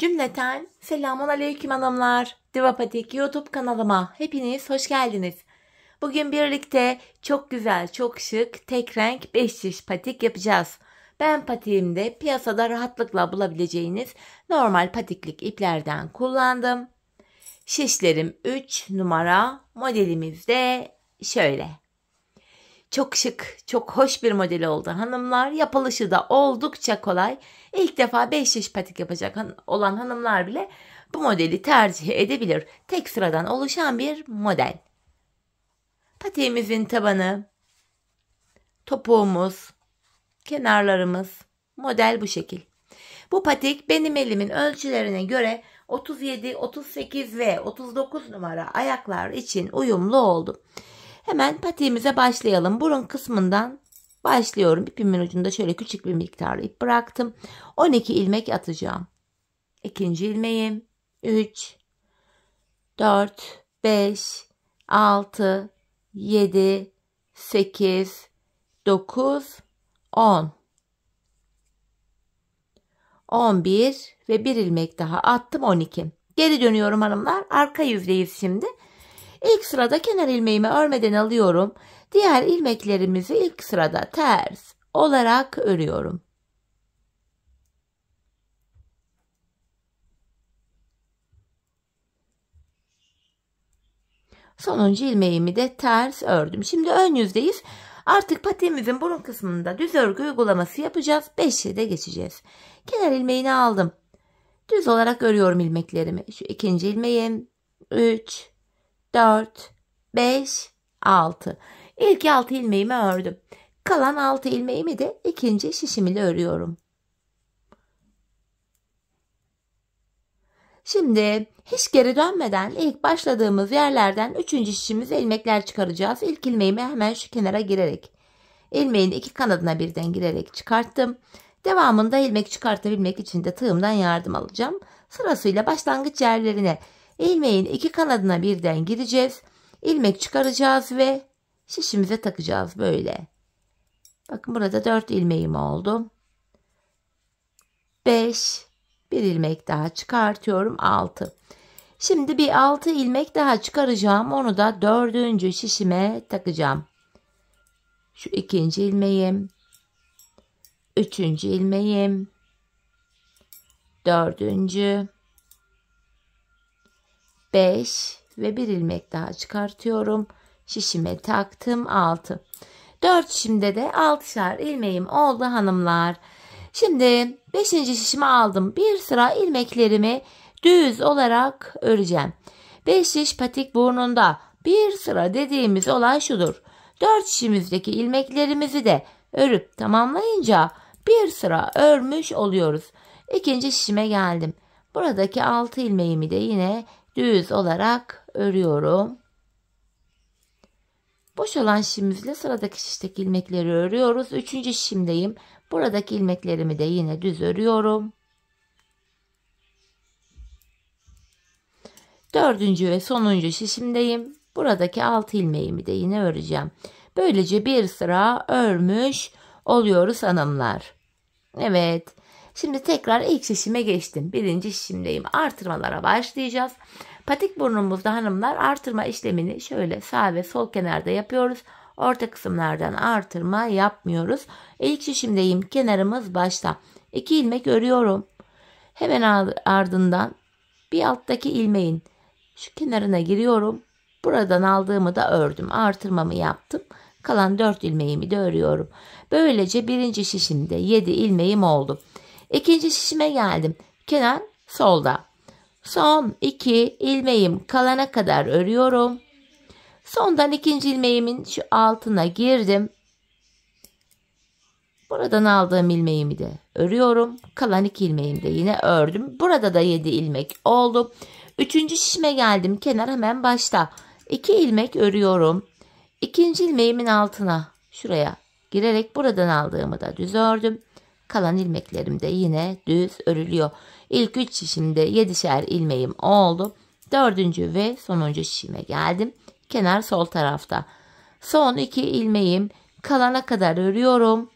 Cümleten selamun aleyküm hanımlar. Divapatik YouTube kanalıma hepiniz hoş geldiniz. Bugün birlikte çok güzel, çok şık, tek renk 5 şiş patik yapacağız. Ben patiğimde piyasada rahatlıkla bulabileceğiniz normal patiklik iplerden kullandım. Şişlerim 3 numara, modelimiz de şöyle. Çok şık, çok hoş bir model oldu hanımlar. Yapılışı da oldukça kolay. İlk defa 5 şiş patik yapacak olan hanımlar bile bu modeli tercih edebilir. Tek sıradan oluşan bir model. Patiğimizin tabanı, topuğumuz, kenarlarımız, model bu şekil. Bu patik benim elimin ölçülerine göre 37, 38 ve 39 numara ayaklar için uyumlu oldu. Hemen patiğimize başlayalım. Burun kısmından başlıyorum. İpimin ucunda şöyle küçük bir miktar ip bıraktım. 12 ilmek atacağım. İkinci ilmeğim 3, 4, 5, 6, 7, 8, 9, 10. 11 ve bir ilmek daha attım 12. Geri dönüyorum hanımlar. Arka yüzdeyiz şimdi. İlk sırada kenar ilmeğimi örmeden alıyorum. Diğer ilmeklerimizi ilk sırada ters olarak örüyorum. Sonuncu ilmeğimi de ters ördüm. Şimdi ön yüzdeyiz. Artık patiğimizin burun kısmında düz örgü uygulaması yapacağız. 5'e de geçeceğiz. Kenar ilmeğini aldım. Düz olarak örüyorum ilmeklerimi. Şu ikinci ilmeğim 3, 4, 5, 6. İlk 6 ilmeğimi ördüm. Kalan 6 ilmeğimi de ikinci şişim ile örüyorum. Şimdi hiç geri dönmeden ilk başladığımız yerlerden 3. şişimize ilmekler çıkaracağız. İlk ilmeğimi hemen şu kenara girerek, ilmeğin iki kanadına birden girerek çıkarttım. Devamında ilmek çıkartabilmek için de tığımdan yardım alacağım. Sırasıyla başlangıç yerlerine ilmeğin iki kanadına birden gireceğiz. İlmek çıkaracağız ve şişimize takacağız böyle. Bakın burada 4 ilmeğim oldu. 5, bir ilmek daha çıkartıyorum 6. Şimdi bir 6 ilmek daha çıkaracağım. Onu da 4. şişime takacağım. Şu ikinci ilmeğim, 3. ilmeğim, 4. 5 ve bir ilmek daha çıkartıyorum. Şişime taktım 6. 4 şişimde de 6'şar ilmeğim oldu hanımlar. Şimdi 5. şişimi aldım. Bir sıra ilmeklerimi düz olarak öreceğim. 5 şiş patik burnunda bir sıra dediğimiz olay şudur. 4 şişimizdeki ilmeklerimizi de örüp tamamlayınca bir sıra örmüş oluyoruz. 2. şişime geldim. Buradaki 6 ilmeğimi de yine düz olarak örüyorum. Boş olan şişimizle sıradaki şişteki ilmekleri örüyoruz. 3. şişimdeyim. Buradaki ilmeklerimi de yine düz örüyorum. 4. ve sonuncu şişimdeyim. Buradaki 6 ilmeğimi de yine öreceğim. Böylece bir sıra örmüş oluyoruz hanımlar. Evet. Şimdi tekrar ilk şişime geçtim. 1. şişimdeyim. Artırmalara başlayacağız. Patik burnumuzda hanımlar artırma işlemini şöyle sağ ve sol kenarda yapıyoruz. Orta kısımlardan artırma yapmıyoruz. İlk şişimdeyim. Kenarımız başta. 2 ilmek örüyorum. Hemen ardından bir alttaki ilmeğin şu kenarına giriyorum. Buradan aldığımı da ördüm. Artırmamı yaptım. Kalan 4 ilmeğimi de örüyorum. Böylece 1. şişimde 7 ilmeğim oldu. 2. şişime geldim. Kenar solda. Son 2 ilmeğim kalana kadar örüyorum. Sondan 2. ilmeğimin şu altına girdim. Buradan aldığım ilmeğimi de örüyorum. Kalan 2 ilmeğimi de yine ördüm. Burada da 7 ilmek oldu. 3. şişime geldim. Kenar hemen başta. 2 ilmek örüyorum. 2. ilmeğimin altına şuraya girerek buradan aldığımı da düz ördüm. Kalan ilmeklerim de yine düz örülüyor. İlk 3 şişimde 7'şer ilmeğim oldu. 4. ve sonuncu şişime geldim. Kenar sol tarafta. Son 2 ilmeğim kalana kadar örüyorum.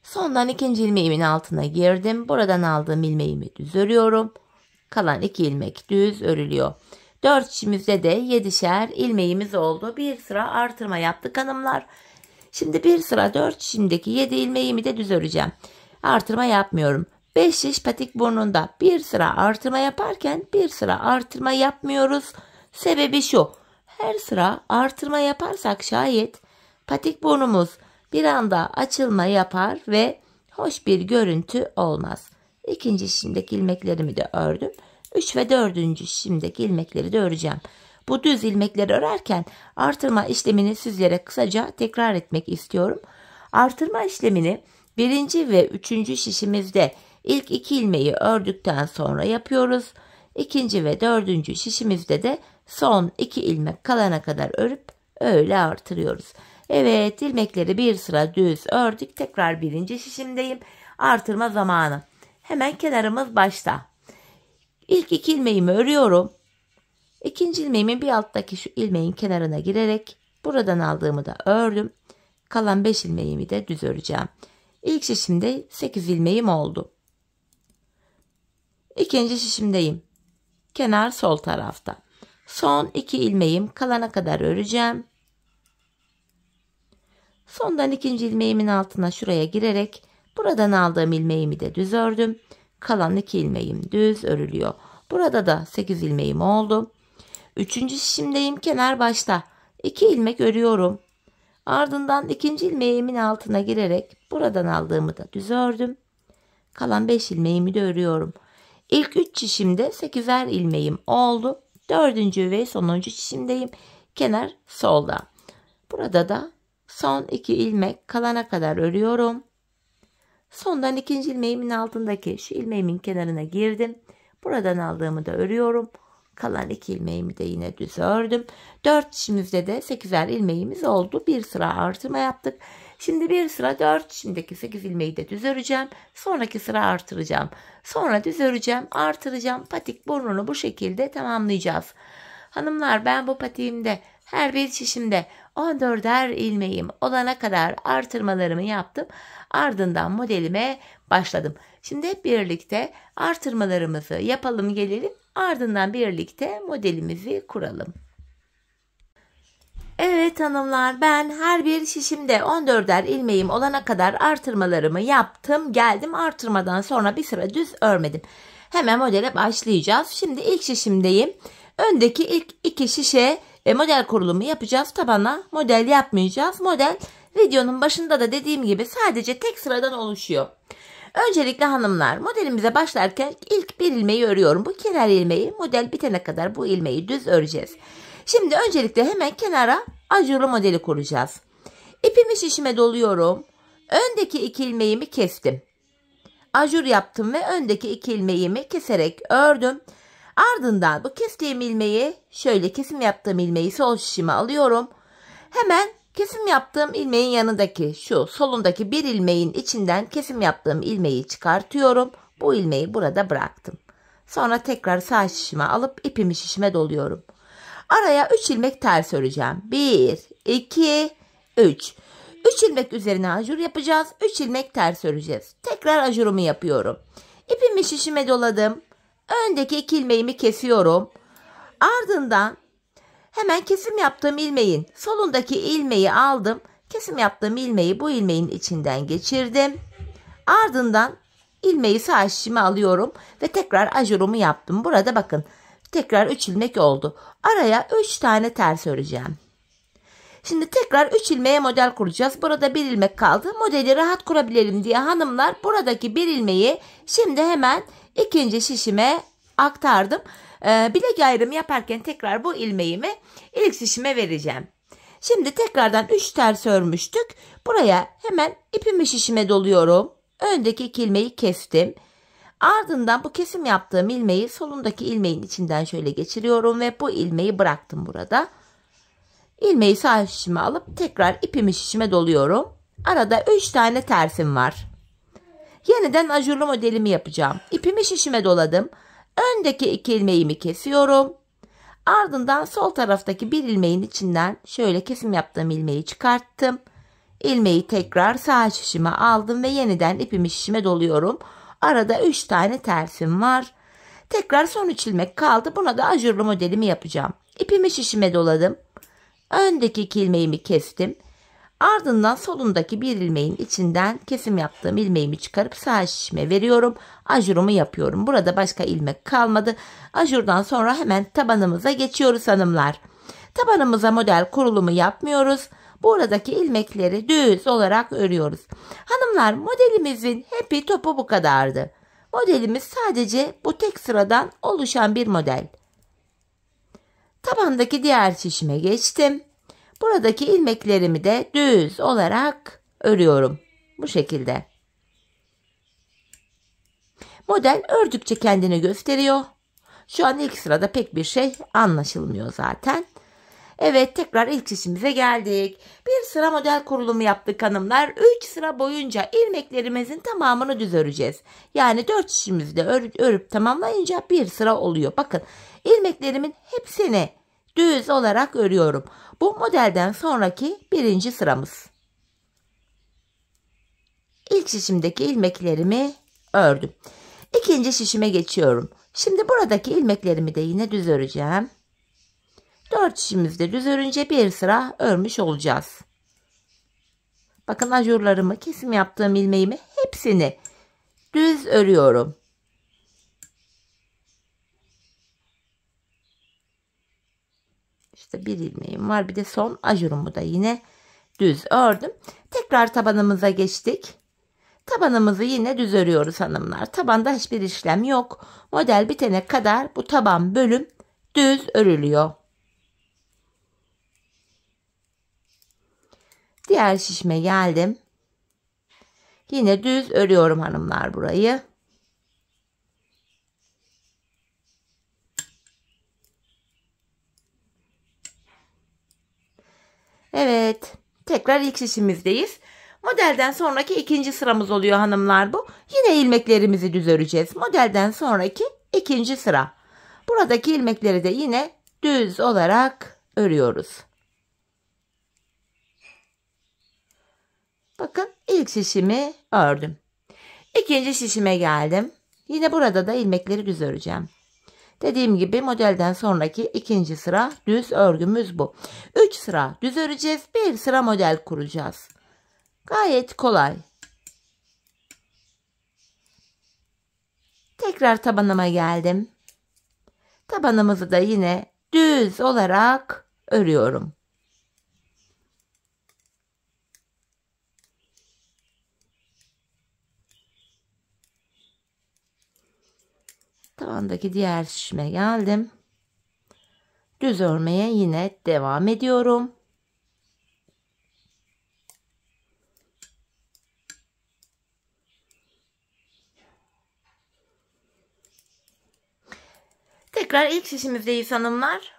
Sondan ikinci ilmeğimin altına girdim. Buradan aldığım ilmeğimi düz örüyorum. Kalan 2 ilmek düz örülüyor. 4 şişimizde de 7'şer ilmeğimiz oldu. Bir sıra artırma yaptık hanımlar. Şimdi bir sıra 4 şişimdeki 7 ilmeğimi de düz öreceğim. Artırma yapmıyorum. 5 şiş patik burnunda bir sıra artırma yaparken bir sıra artırma yapmıyoruz. Sebebi şu. Her sıra artırma yaparsak şayet patik burnumuz bir anda açılma yapar ve hoş bir görüntü olmaz. İkinci şişimdeki ilmeklerimi de ördüm. 3 ve 4. şişimdeki ilmekleri de öreceğim. Bu düz ilmekleri örerken artırma işlemini sizlere kısaca tekrar etmek istiyorum. Artırma işlemini 1. ve 3. şişimizde ilk 2 ilmeği ördükten sonra yapıyoruz. 2. ve 4. şişimizde de son 2 ilmek kalana kadar örüp öyle artırıyoruz. Evet, ilmekleri bir sıra düz ördük. Tekrar 1. şişimdeyim. Artırma zamanı. Hemen kenarımız başta. İlk 2 ilmeğimi örüyorum. İkinci ilmeğimin bir alttaki şu ilmeğin kenarına girerek buradan aldığımı da ördüm. Kalan 5 ilmeğimi de düz öreceğim. İlk şişimde 8 ilmeğim oldu. İkinci şişimdeyim. Kenar sol tarafta. Son 2 ilmeğim kalana kadar öreceğim. Sondan ikinci ilmeğimin altına şuraya girerek buradan aldığım ilmeğimi de düz ördüm. Kalan 2 ilmeğim düz örülüyor. Burada da 8 ilmeğim oldu. Üçüncü şişimdeyim, kenar başta. 2 ilmek örüyorum. Ardından ikinci ilmeğimin altına girerek buradan aldığımı da düz ördüm. Kalan 5 ilmeğimi de örüyorum. İlk 3 şişimde 8'er ilmeğim oldu. 4. ve sonuncu şişimdeyim. Kenar solda. Burada da son 2 ilmek kalana kadar örüyorum. Sondan ikinci ilmeğimin altındaki şu ilmeğimin kenarına girdim. Buradan aldığımı da örüyorum. Kalan 2 ilmeğimi de yine düz ördüm. 4 şişimizde de 8'er ilmeğimiz oldu. Bir sıra artırma yaptık. Şimdi bir sıra 4 şişimdeki 8 ilmeği de düz öreceğim. Sonraki sıra artıracağım. Sonra düz öreceğim, artıracağım. Patik burnunu bu şekilde tamamlayacağız. Hanımlar, ben bu patiğimde her bir şişimde 14'er ilmeğim olana kadar artırmalarımı yaptım. Ardından modelime başladım. Şimdi hep birlikte artırmalarımızı yapalım gelelim. Ardından birlikte modelimizi kuralım. Evet hanımlar, ben her bir şişimde 14'er ilmeğim olana kadar artırmalarımı yaptım. Geldim, artırmadan sonra bir sıra düz örmedim. Hemen modele başlayacağız. Şimdi ilk şişimdeyim. Öndeki ilk 2 şişe model kurulumu yapacağız. Tabana model yapmayacağız. Model videonun başında da dediğim gibi sadece tek sıradan oluşuyor. Öncelikle hanımlar, modelimize başlarken ilk bir ilmeği örüyorum. Bu kenar ilmeği model bitene kadar bu ilmeği düz öreceğiz. Şimdi öncelikle hemen kenara ajurlu modeli kuracağız. İpimi şişime doluyorum. Öndeki 2 ilmeğimi kestim. Ajur yaptım ve öndeki 2 ilmeğimi keserek ördüm. Ardından bu kestiğim ilmeği, şöyle kesim yaptığım ilmeği sol şişime alıyorum. Hemen kesim yaptığım ilmeğin yanındaki şu solundaki bir ilmeğin içinden kesim yaptığım ilmeği çıkartıyorum. Bu ilmeği burada bıraktım. Sonra tekrar sağ şişime alıp ipimi şişime doluyorum. Araya 3 ilmek ters öreceğim. 1, 2, 3. 3 ilmek üzerine ajur yapacağız. 3 ilmek ters öreceğiz. Tekrar ajurumu yapıyorum. İpimi şişime doladım. Öndeki 2 ilmeğimi kesiyorum. Ardından hemen kesim yaptığım ilmeğin solundaki ilmeği aldım. Kesim yaptığım ilmeği bu ilmeğin içinden geçirdim. Ardından ilmeği sağ şişime alıyorum ve tekrar ajurumu yaptım. Burada bakın tekrar 3 ilmek oldu. Araya 3 tane ters öreceğim. Şimdi tekrar 3 ilmeğe model kuracağız. Burada 1 ilmek kaldı. Modeli rahat kurabilelim diye hanımlar buradaki 1 ilmeği şimdi hemen ikinci şişime aktardım. Bilek ayrımı yaparken tekrar bu ilmeğimi ilk şişime vereceğim. Şimdi tekrardan 3 ters örmüştük. Buraya hemen ipimi şişime doluyorum. Öndeki 2 ilmeği kestim. Ardından bu kesim yaptığım ilmeği solundaki ilmeğin içinden şöyle geçiriyorum ve bu ilmeği bıraktım burada. İlmeği sağ şişime alıp tekrar ipimi şişime doluyorum. Arada 3 tane tersim var. Yeniden ajurlu modelimi yapacağım. İpimi şişime doladım. Öndeki 2 ilmeğimi kesiyorum. Ardından sol taraftaki bir ilmeğin içinden şöyle kesim yaptığım ilmeği çıkarttım. ilmeği tekrar sağ şişime aldım ve yeniden ipimi şişime doluyorum. Arada 3 tane tersim var. Tekrar son 3 ilmek kaldı. Buna da ajurlu modelimi yapacağım. İpimi şişime doladım. Öndeki 2 ilmeğimi kestim. Ardından solundaki bir ilmeğin içinden kesim yaptığım ilmeğimi çıkarıp sağ şişime veriyorum. Ajurumu yapıyorum. Burada başka ilmek kalmadı. Ajurdan sonra hemen tabanımıza geçiyoruz hanımlar. Tabanımıza model kurulumu yapmıyoruz. Buradaki ilmekleri düz olarak örüyoruz. Hanımlar, modelimizin hepi topu bu kadardı. Modelimiz sadece bu tek sıradan oluşan bir model. Tabandaki diğer şişime geçtim. Buradaki ilmeklerimi de düz olarak örüyorum. Bu şekilde. Model ördükçe kendini gösteriyor. Şu an ilk sırada pek bir şey anlaşılmıyor zaten. Evet, tekrar ilk şişimize geldik. Bir sıra model kurulumu yaptık hanımlar. 3 sıra boyunca ilmeklerimizin tamamını düz öreceğiz. Yani 4 şişimizi de örüp tamamlayınca bir sıra oluyor. Bakın, ilmeklerimin hepsini düz olarak örüyorum. Bu modelden sonraki birinci sıramız. İlk şişimdeki ilmeklerimi ördüm. İkinci şişime geçiyorum. Şimdi buradaki ilmeklerimi de yine düz öreceğim. 4 şişimizde düz örünce bir sıra örmüş olacağız. Bakın, ajurlarımı, kesim yaptığım ilmeğimi hepsini düz örüyorum. İşte bir ilmeğim var. Bir de son ajurumu da yine düz ördüm. Tekrar tabanımıza geçtik. Tabanımızı yine düz örüyoruz hanımlar. Tabanda hiçbir işlem yok. Model bitene kadar bu taban bölüm düz örülüyor. Diğer şişime geldim. Yine düz örüyorum hanımlar burayı. Evet, tekrar ilk şişimizdeyiz. Modelden sonraki ikinci sıramız oluyor hanımlar bu. Yine ilmeklerimizi düz öreceğiz. Modelden sonraki ikinci sıra. Buradaki ilmekleri de yine düz olarak örüyoruz. Bakın, ilk şişimi ördüm. İkinci şişime geldim. Yine burada da ilmekleri düz öreceğim. Dediğim gibi modelden sonraki ikinci sıra düz örgümüz bu. 3 sıra düz öreceğiz. Bir sıra model kuracağız. Gayet kolay. Tekrar tabanıma geldim. Tabanımızı da yine düz olarak örüyorum. Tabandaki diğer şişime geldim. Düz örmeye yine devam ediyorum. Tekrar ilk şişimizdeyiz hanımlar.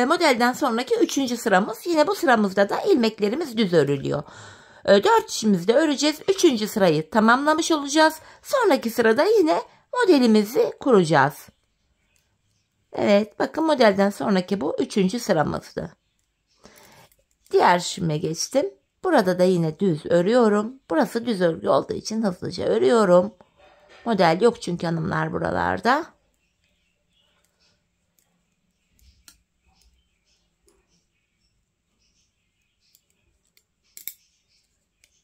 Modelden sonraki 3. sıramız. Yine bu sıramızda da ilmeklerimiz düz örülüyor. 4 şişimizde öreceğiz. 3. sırayı tamamlamış olacağız. Sonraki sırada yine modelimizi kuracağız. Evet, bakın, modelden sonraki bu 3. sıramızdı. Diğer şişime geçtim. Burada da yine düz örüyorum. Burası düz örgü olduğu için hızlıca örüyorum. Model yok çünkü hanımlar buralarda.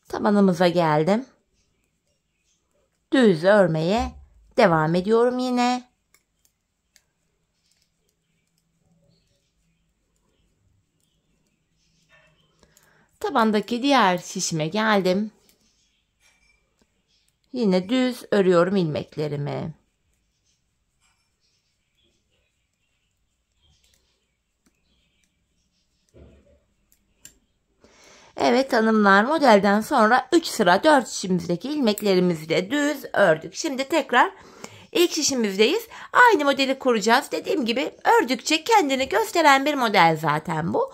Tabanımıza geldim. Düz örmeye devam ediyorum yine. Tabandaki diğer şişime geldim. Yine düz örüyorum ilmeklerimi. Evet hanımlar, modelden sonra 3 sıra 4 şişimizdeki ilmeklerimizi de düz ördük. Şimdi tekrar ilk şişimizdeyiz. Aynı modeli kuracağız. Dediğim gibi ördükçe kendini gösteren bir model zaten bu.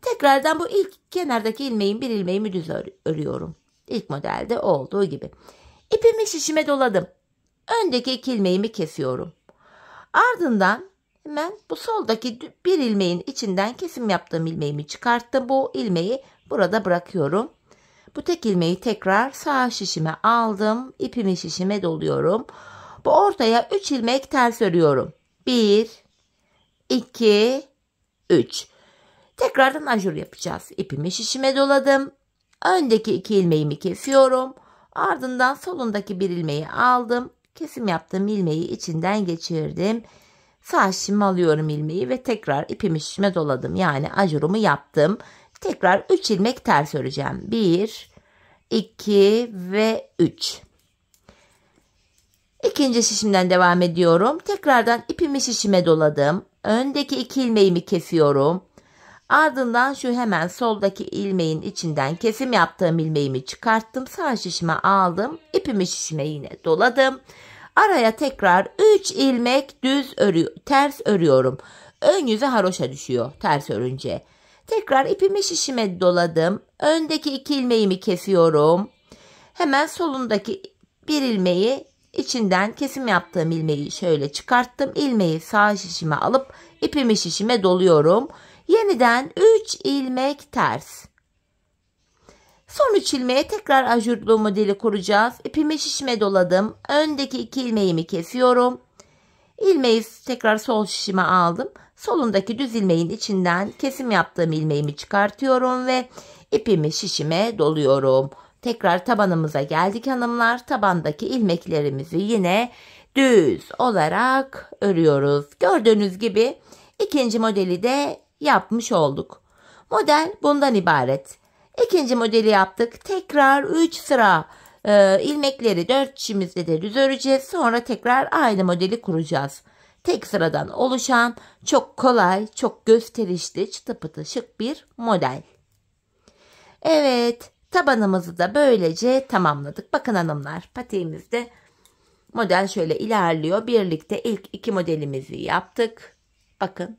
Tekrardan bu ilk kenardaki bir ilmeğimi düz örüyorum. İlk modelde olduğu gibi. İpimi şişime doladım. Öndeki 2 ilmeğimi kesiyorum. Ardından hemen bu soldaki bir ilmeğin içinden kesim yaptığım ilmeğimi çıkarttım. Bu ilmeği burada bırakıyorum. Bu tek ilmeği tekrar sağ şişime aldım. İpimi şişime doluyorum. Bu ortaya 3 ilmek ters örüyorum. 1, 2, 3. Tekrardan ajur yapacağız. İpimi şişime doladım. Öndeki 2 ilmeğimi kesiyorum. Ardından solundaki bir ilmeği aldım. Kesim yaptığım ilmeği içinden geçirdim. Sağ şişime alıyorum ilmeği ve tekrar ipimi şişime doladım. Yani ajurumu yaptım. Tekrar 3 ilmek ters öreceğim. 1, 2 ve 3. İkinci şişimden devam ediyorum. Tekrardan ipimi şişime doladım. Öndeki 2 ilmeğimi kesiyorum. Ardından şu hemen soldaki ilmeğin içinden kesim yaptığım ilmeğimi çıkarttım. Sağ şişime aldım. İpimi şişime yine doladım. Araya tekrar 3 ilmek ters örüyorum. Ön yüze haroşa düşüyor ters örünce. Tekrar ipimi şişime doladım. Öndeki 2 ilmeğimi kesiyorum. Hemen solundaki bir ilmeği içinden kesim yaptığım ilmeği şöyle çıkarttım. İlmeği sağ şişime alıp ipimi şişime doluyorum. Yeniden 3 ilmek ters. Son 3 ilmeğe tekrar ajurlu modeli kuracağız. İpimi şişime doladım. Öndeki 2 ilmeğimi kesiyorum. İlmeği tekrar sol şişime aldım. Solundaki düz ilmeğin içinden kesim yaptığım ilmeğimi çıkartıyorum ve ipimi şişime doluyorum. Tekrar tabanımıza geldik hanımlar. Tabandaki ilmeklerimizi yine düz olarak örüyoruz. Gördüğünüz gibi ikinci modeli de yapmış olduk. Model bundan ibaret. İkinci modeli yaptık. Tekrar 3 sıra ilmekleri 4 şişimizde de düz öreceğiz. Sonra tekrar aynı modeli kuracağız. Tek sıradan oluşan çok kolay, çok gösterişli, çıtı pıtı şık bir model. Evet, tabanımızı da böylece tamamladık. Bakın hanımlar, patiğimizde model şöyle ilerliyor. Birlikte ilk 2 modelimizi yaptık. Bakın.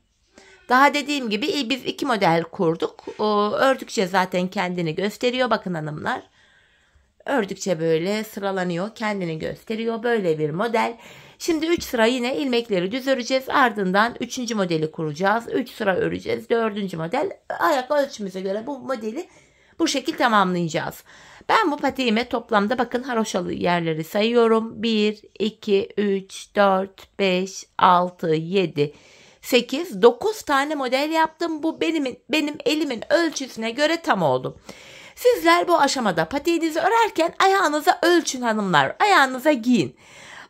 Daha dediğim gibi biz 2 model kurduk. Ördükçe zaten kendini gösteriyor. Bakın hanımlar. Ördükçe böyle sıralanıyor. Kendini gösteriyor. Böyle bir model. Şimdi 3 sıra yine ilmekleri düz öreceğiz. Ardından 3. modeli kuracağız. 3 sıra öreceğiz. 4. model. Ayak ölçümüze göre bu modeli bu şekil tamamlayacağız. Ben bu patiğime toplamda bakın haroşalı yerleri sayıyorum. 1, 2, 3, 4, 5, 6, 7, 8, 9 tane model yaptım. Bu benim elimin ölçüsüne göre tam oldu. Sizler bu aşamada patiğinizi örerken ayağınıza ölçün hanımlar. Ayağınıza giyin.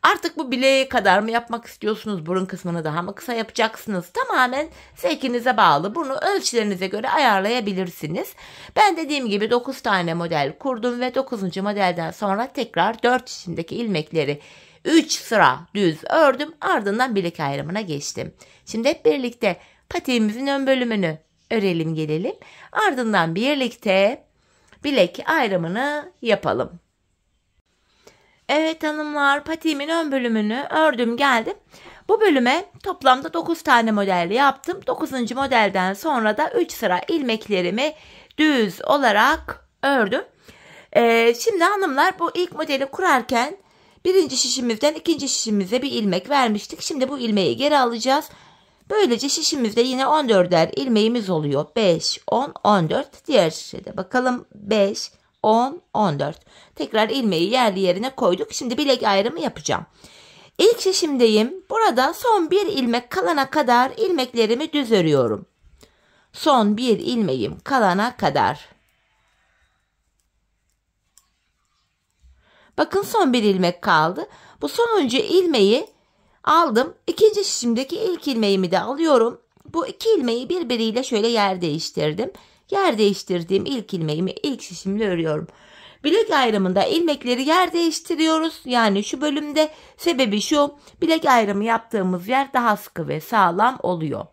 Artık bu bileğe kadar mı yapmak istiyorsunuz? Burun kısmını daha mı kısa yapacaksınız? Tamamen zevkinize bağlı. Bunu ölçülerinize göre ayarlayabilirsiniz. Ben dediğim gibi 9 tane model kurdum ve 9. modelden sonra tekrar 4 içindeki ilmekleri 3 sıra düz ördüm. Ardından bilek ayrımına geçtim. Şimdi hep birlikte patiğimizin ön bölümünü örelim gelelim. Ardından birlikte bilek ayrımını yapalım. Evet hanımlar, patiğimin ön bölümünü ördüm geldim. Bu bölüme toplamda 9 tane model yaptım. 9. modelden sonra da 3 sıra ilmeklerimi düz olarak ördüm. Şimdi hanımlar bu ilk modeli kurarken birinci şişimizden ikinci şişimize bir ilmek vermiştik. Şimdi bu ilmeği geri alacağız. Böylece şişimizde yine 14'er ilmeğimiz oluyor. 5, 10, 14. Diğer şişede bakalım 5, 10, 14. Tekrar ilmeği yerli yerine koyduk. Şimdi bilek ayrımı yapacağım. İlk şişimdeyim. Burada son bir ilmek kalana kadar ilmeklerimi düz örüyorum. Son bir ilmeğim kalana kadar. Bakın son bir ilmek kaldı. Bu sonuncu ilmeği aldım. İkinci şişimdeki ilk ilmeğimi de alıyorum. Bu iki ilmeği birbiriyle şöyle yer değiştirdim. Yer değiştirdiğim ilk ilmeğimi ilk şişimle örüyorum. Bilek ayrımında ilmekleri yer değiştiriyoruz. Yani şu bölümde sebebi şu: bilek ayrımı yaptığımız yer daha sıkı ve sağlam oluyor.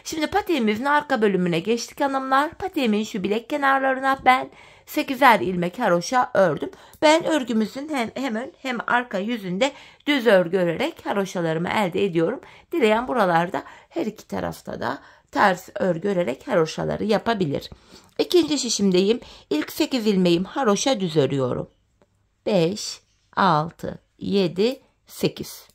Şimdi patiğimizin arka bölümüne geçtik hanımlar. Patiğimin şu bilek kenarlarına ben 8'er ilmek haroşa ördüm. Ben örgümüzün hem ön hem arka yüzünde düz örgü örerek haroşalarımı elde ediyorum. Dileyen buralarda her iki tarafta da ters örgü örerek haroşaları yapabilir. İkinci şişimdeyim. İlk 8 ilmeğim haroşa düz örüyorum. 5, 6, 7, 8.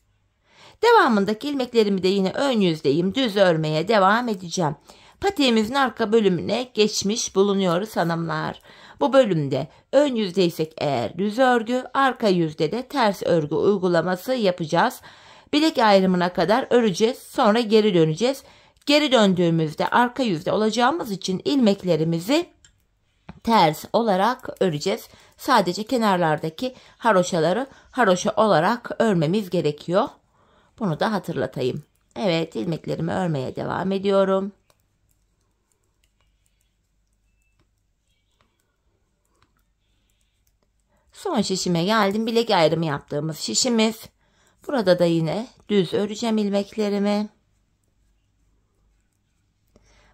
Devamındaki ilmeklerimi de yine ön yüzdeyim düz örmeye devam edeceğim. patiğimizin arka bölümüne geçmiş bulunuyoruz hanımlar. Bu bölümde ön yüzdeysek eğer düz örgü, arka yüzde de ters örgü uygulaması yapacağız. Bilek ayrımına kadar öreceğiz, sonra geri döneceğiz. Geri döndüğümüzde arka yüzde olacağımız için ilmeklerimizi ters olarak öreceğiz. Sadece kenarlardaki haroşaları haroşa olarak örmemiz gerekiyor. Bunu da hatırlatayım. Evet, ilmeklerimi örmeye devam ediyorum. Son şişime geldim. Bilek ayrımı yaptığımız şişimiz. Burada da yine düz öreceğim ilmeklerimi.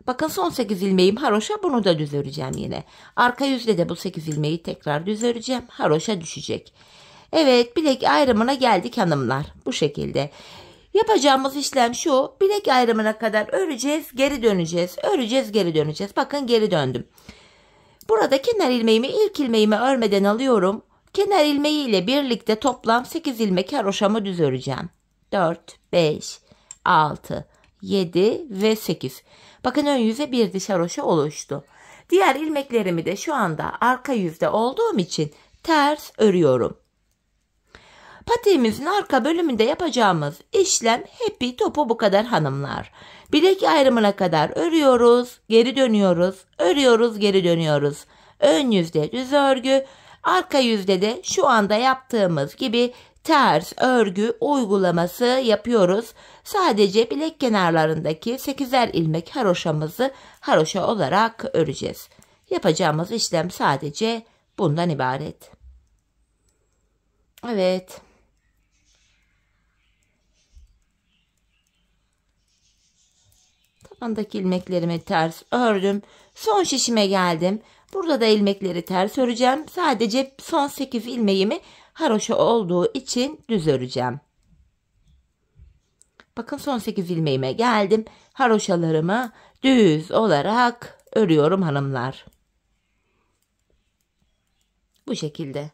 Bakın son 8 ilmeğim haroşa, bunu da düz öreceğim yine. Arka yüzde de bu 8 ilmeği tekrar düz öreceğim. Haroşa düşecek. Evet, bilek ayrımına geldik hanımlar. Bu şekilde. Yapacağımız işlem şu. Bilek ayrımına kadar öreceğiz, geri döneceğiz. Öreceğiz, geri döneceğiz. Bakın geri döndüm. Burada kenar ilmeğimi ilk ilmeğimi örmeden alıyorum. Kenar ilmeği ile birlikte toplam 8 ilmek haroşamı düz öreceğim. 4, 5, 6, 7 ve 8. Bakın ön yüze bir diş haroşa oluştu. Diğer ilmeklerimi de şu anda arka yüzde olduğum için ters örüyorum. Patiğimizin arka bölümünde yapacağımız işlem hepi topu bu kadar hanımlar. Bilek ayrımına kadar örüyoruz, geri dönüyoruz, örüyoruz, geri dönüyoruz. Ön yüzde düz örgü, arka yüzde de şu anda yaptığımız gibi ters örgü uygulaması yapıyoruz. Sadece bilek kenarlarındaki 8'er ilmek haroşamızı haroşa olarak öreceğiz. Yapacağımız işlem sadece bundan ibaret. Evet. Tabandaki ilmeklerimi ters ördüm. Son şişime geldim. Burada da ilmekleri ters öreceğim. Sadece son 8 ilmeğimi haroşa olduğu için düz öreceğim. Bakın son 8 ilmeğime geldim. Haroşalarımı düz olarak örüyorum hanımlar. Bu şekilde.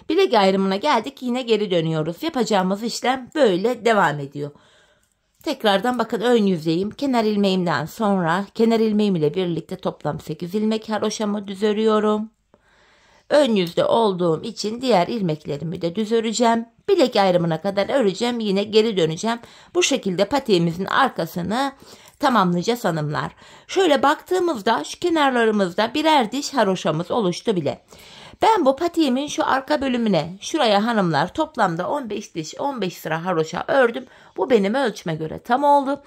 Bilek ayrımına geldik. Yine geri dönüyoruz. Yapacağımız işlem böyle devam ediyor. Tekrardan bakın ön yüzeyim. Kenar ilmeğimden sonra kenar ilmeğim ile birlikte toplam 8 ilmek haroşamı düz örüyorum. Ön yüzde olduğum için diğer ilmeklerimi de düz öreceğim. Bilek ayrımına kadar öreceğim. Yine geri döneceğim. Bu şekilde patiğimizin arkasını tamamlayacağız hanımlar. Şöyle baktığımızda şu kenarlarımızda birer diş haroşamız oluştu bile. Ben bu patiğimin şu arka bölümüne şuraya hanımlar toplamda 15 diş 15 sıra haroşa ördüm. Bu benim ölçüme göre tam oldu.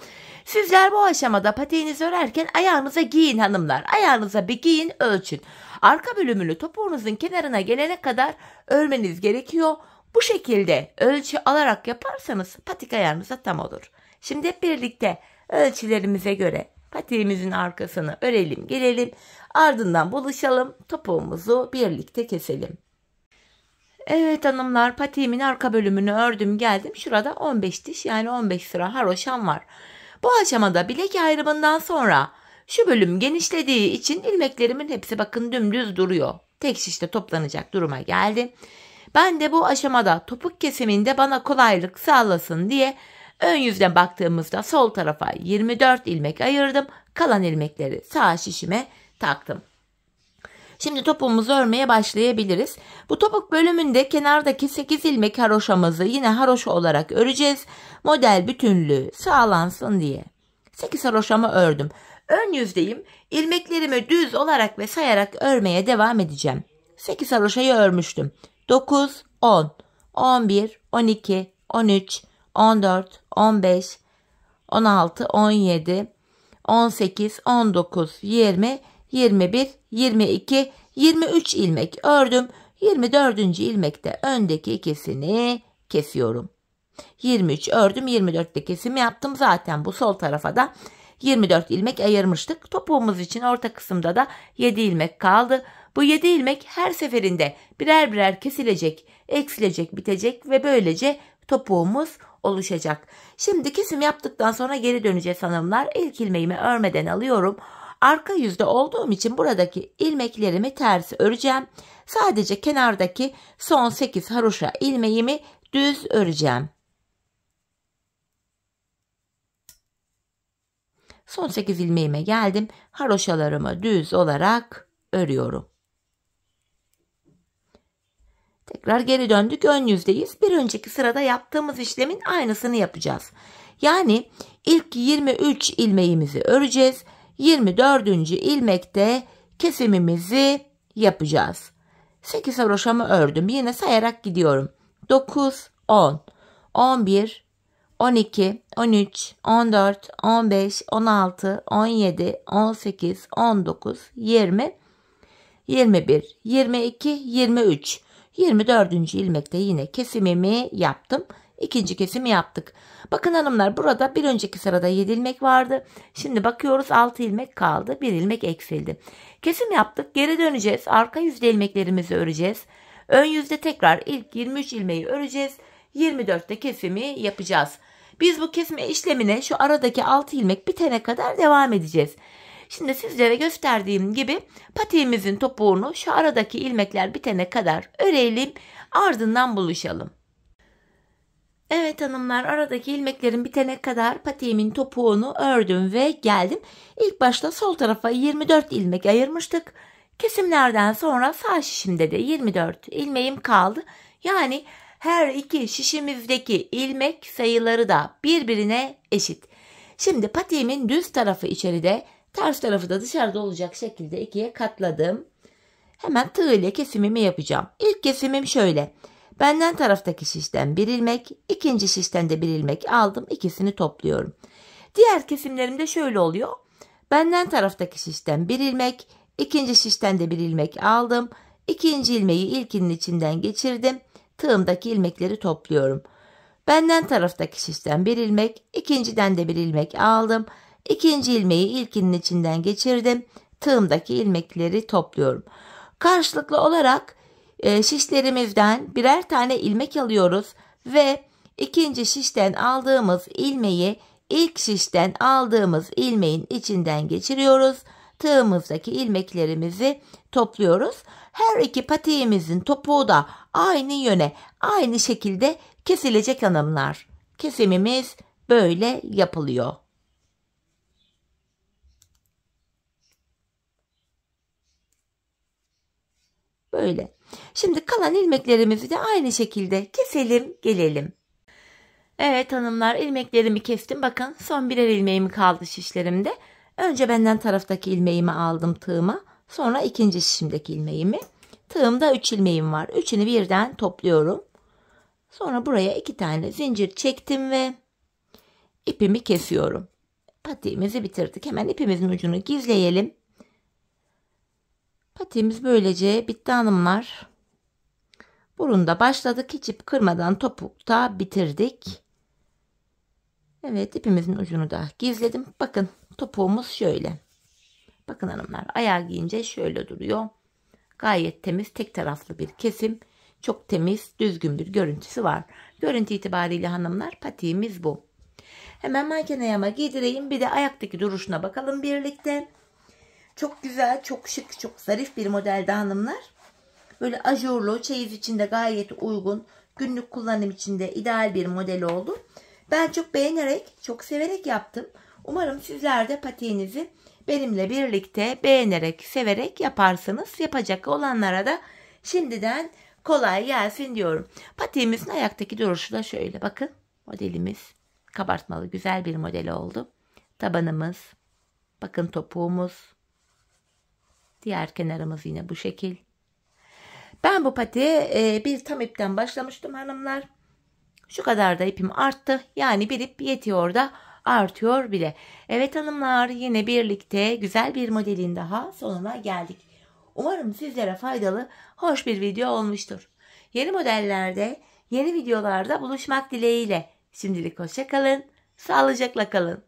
Sizler bu aşamada patiğinizi örerken ayağınıza giyin hanımlar. Ayağınıza bir giyin, ölçün. Arka bölümünü topuğunuzun kenarına gelene kadar örmeniz gerekiyor. Bu şekilde ölçü alarak yaparsanız patik ayağınıza tam olur. Şimdi hep birlikte ölçülerimize göre patiğimizin arkasını örelim, gelelim. Ardından buluşalım, topuğumuzu birlikte keselim. Evet hanımlar, patiğimin arka bölümünü ördüm geldim. Şurada 15 diş yani 15 sıra haroşam var. Bu aşamada bilek ayrımından sonra şu bölüm genişlediği için ilmeklerimin hepsi bakın dümdüz duruyor. Tek şişte toplanacak duruma geldi. Ben de bu aşamada topuk kesiminde bana kolaylık sağlasın diye ön yüzden baktığımızda sol tarafa 24 ilmek ayırdım. Kalan ilmekleri sağ şişime taktım. Şimdi topuğumuzu örmeye başlayabiliriz. Bu topuk bölümünde kenardaki 8 ilmek haroşamızı yine haroşa olarak öreceğiz. Model bütünlüğü sağlansın diye. 8 haroşamı ördüm. Ön yüzdeyim. İlmeklerimi düz olarak ve sayarak örmeye devam edeceğim. 8 haroşayı örmüştüm. 9, 10, 11, 12, 13, 14, 15, 16, 17, 18, 19, 20, 21, 22, 23 ilmek ördüm. 24. ilmekte öndeki ikisini kesiyorum. 23 ördüm, 24'te kesim yaptım. Zaten bu sol tarafa da 24 ilmek ayırmıştık. Topuğumuz için orta kısımda da 7 ilmek kaldı. Bu 7 ilmek her seferinde birer birer kesilecek, eksilecek, bitecek ve böylece topuğumuz oluşacak. Şimdi kesim yaptıktan sonra geri döneceğiz hanımlar. İlk ilmeğimi örmeden alıyorum. Arka yüzde olduğum için buradaki ilmeklerimi ters öreceğim. Sadece kenardaki son 8 haroşa ilmeğimi düz öreceğim. Son 8 ilmeğime geldim. Haroşalarımı düz olarak örüyorum. Tekrar geri döndük. Ön yüzdeyiz. Bir önceki sırada yaptığımız işlemin aynısını yapacağız. Yani ilk 23 ilmeğimizi öreceğiz. 24. ilmekte kesimimizi yapacağız. 8 haroşamı ördüm. Yine sayarak gidiyorum. 9, 10, 11, 12, 13, 14, 15, 16, 17, 18, 19, 20, 21, 22, 23. 24. ilmekte yine kesimimi yaptım. İkinci kesimi yaptık. Bakın hanımlar, burada bir önceki sırada 7 ilmek vardı. Şimdi bakıyoruz 6 ilmek kaldı. 1 ilmek eksildi. Kesim yaptık. Geri döneceğiz. Arka yüzde ilmeklerimizi öreceğiz. Ön yüzde tekrar ilk 23 ilmeği öreceğiz. 24'te kesimi yapacağız. Biz bu kesme işlemine şu aradaki 6 ilmek bitene kadar devam edeceğiz. Şimdi sizlere gösterdiğim gibi patiğimizin topuğunu şu aradaki ilmekler bitene kadar örelim, ardından buluşalım. Evet hanımlar, aradaki ilmeklerin bitene kadar patiğimin topuğunu ördüm ve geldim. İlk başta sol tarafa 24 ilmek ayırmıştık. Kesimlerden sonra sağ şişimde de 24 ilmeğim kaldı. Yani her iki şişimizdeki ilmek sayıları da birbirine eşit. Şimdi patiğimin düz tarafı içeride, ters tarafı da dışarıda olacak şekilde ikiye katladım. Hemen tığ ile kesimimi yapacağım. İlk kesimim şöyle. Benden taraftaki şişten bir ilmek, ikinci şişten de bir ilmek aldım. İkisini topluyorum. Diğer kesimlerimde şöyle oluyor. Benden taraftaki şişten bir ilmek, ikinci şişten de bir ilmek aldım. İkinci ilmeği ilkinin içinden geçirdim. Tığımdaki ilmekleri topluyorum. Benden taraftaki şişten bir ilmek, ikinciden de bir ilmek aldım. İkinci ilmeği ilkinin içinden geçirdim. Tığımdaki ilmekleri topluyorum. Karşılıklı olarak şişlerimizden birer tane ilmek alıyoruz ve ikinci şişten aldığımız ilmeği ilk şişten aldığımız ilmeğin içinden geçiriyoruz. Tığımızdaki ilmeklerimizi topluyoruz. Her iki patiğimizin topuğu da aynı yöne, aynı şekilde kesilecek hanımlar. Kesimimiz böyle yapılıyor. Böyle. Şimdi kalan ilmeklerimizi de aynı şekilde keselim, gelelim. Evet hanımlar, ilmeklerimi kestim. Bakın son birer ilmeğim kaldı şişlerimde. Önce benden taraftaki ilmeğimi aldım tığıma. Sonra ikinci şişimdeki ilmeğimi. Tığımda 3 ilmeğim var. Üçünü birden topluyorum. Sonra buraya 2 tane zincir çektim ve ipimi kesiyorum. Patiğimizi bitirdik. Hemen ipimizin ucunu gizleyelim. Patiğimiz böylece bitti hanımlar. Burunda başladık. Hiç ip kırmadan topukta bitirdik. Evet, ipimizin ucunu da gizledim. Bakın topuğumuz şöyle. Bakın hanımlar, ayağı giyince şöyle duruyor. Gayet temiz, tek taraflı bir kesim. Çok temiz, düzgün bir görüntüsü var. Görüntü itibariyle hanımlar patiğimiz bu. Hemen manken ayağıma giydireyim. Bir de ayaktaki duruşuna bakalım birlikte. Çok güzel, çok şık, çok zarif bir modelde hanımlar. Böyle ajurlu, çeyiz içinde gayet uygun, günlük kullanım içinde ideal bir model oldu. Ben çok beğenerek, çok severek yaptım. Umarım sizler de patiğinizi benimle birlikte beğenerek, severek yaparsınız. Yapacak olanlara da şimdiden kolay gelsin diyorum. Patiğimizin ayaktaki duruşu da şöyle. Bakın modelimiz kabartmalı, güzel bir model oldu. Tabanımız, bakın topuğumuz, diğer kenarımız yine bu şekil. Ben bu patiğe bir tam ipten başlamıştım hanımlar. Şu kadar da ipim arttı. Yani bir ip yetiyor da artıyor bile. Evet hanımlar, yine birlikte güzel bir modelin daha sonuna geldik. Umarım sizlere faydalı, hoş bir video olmuştur. Yeni modellerde, yeni videolarda buluşmak dileğiyle. Şimdilik hoşça kalın, sağlıcakla kalın.